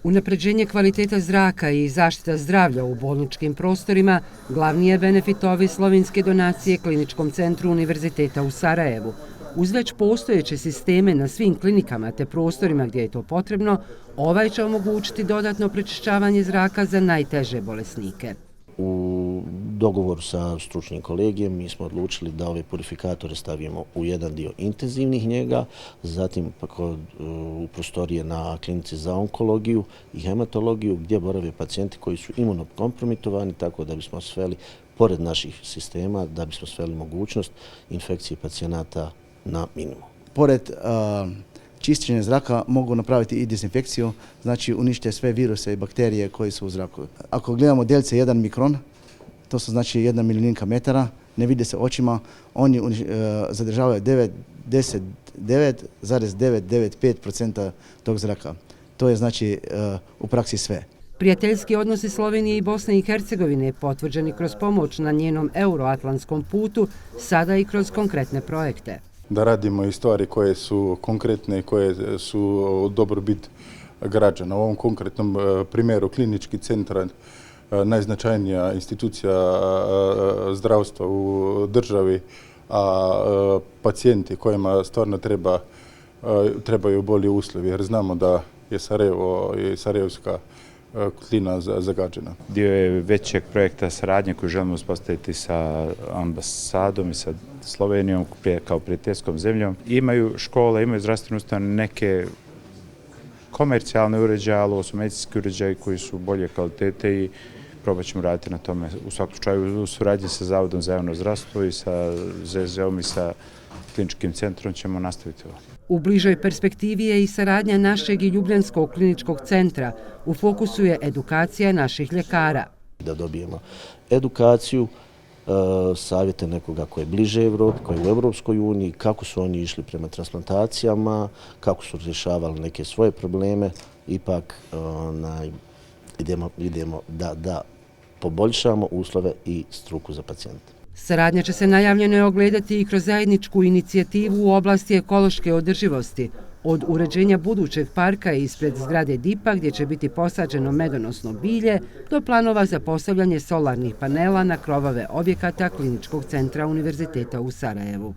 Unapređenje kvaliteta zraka i zaštita zdravlja u bolničkim prostorima glavni je benefit ove slovenske donacije Kliničkom centru Univerziteta u Sarajevu. Uz već postojeće sisteme na svim klinikama te prostorima gdje je to potrebno, ovaj će omogućiti dodatno prečišćavanje zraka za najteže bolesnike. U dogovoru sa stručnim kolegijem mi smo odlučili da ove purifikatore stavimo u jedan dio intenzivnih njega, zatim u prostorije na klinici za onkologiju i hematologiju gdje borave pacijenti koji su imunokompromitovani, tako da bismo sveli, pored naših sistema, da bismo sveli mogućnost infekcije pacijenata na minimum. Pored čišćenja zraka mogu napraviti i dezinfekciju, znači unište sve viruse i bakterije koji su u zraku. Ako gledamo delce 1 mikron, to su znači 1 milioninka metara, ne vide se očima, oni zadržavaju 9,995% tog zraka. To je znači u praksi sve. Prijateljski odnosi Slovenije i Bosne i Hercegovine potvrđeni kroz pomoć na njenom euroatlantskom putu, sada i kroz konkretne projekte. Da radimo i stvari koje su konkretne i koje su dobrobit građana. U ovom konkretnom primjeru klinički centar, najznačajnija institucija zdravstva u državi, a pacijenti kojima stvarno trebaju bolji uslovi, jer znamo da je Sarajevo i sarajevska kotlina zagađena. Dio je većeg projekta saradnje koju želimo uspostaviti sa ambasadom i sa Slovenijom kao prijateljskom zemljom. Imaju škole, imaju zdravstvene ustanove, neke komercijalne uređaje, ali ovo su medicinski uređaji koji su bolje kvalitete i probat ćemo raditi na tome. U svakom slučaju u suradnji sa Zavodom za javno zdravstvo i sa ZZ-om i sa Kliničkim centrom ćemo nastaviti ovo. U bližoj perspektivi je i saradnja našeg i Ljubljanskog kliničkog centra. U fokusu je edukacija naših ljekara. Da dobijemo edukaciju, savjete nekoga koji je bliže Evropi, koji je u Europskoj uniji, kako su oni išli prema transplantacijama, kako su rješavali neke svoje probleme. Ipak idemo da poboljšamo uslove i struku za pacijente. Saradnja će se najavljeno ogledati i kroz zajedničku inicijativu u oblasti ekološke održivosti, od uređenja budućeg parka ispred zgrade DIP-a gdje će biti posađeno medonosno bilje, do planova za postavljanje solarnih panela na krovove objekata Kliničkog centra Univerziteta u Sarajevu.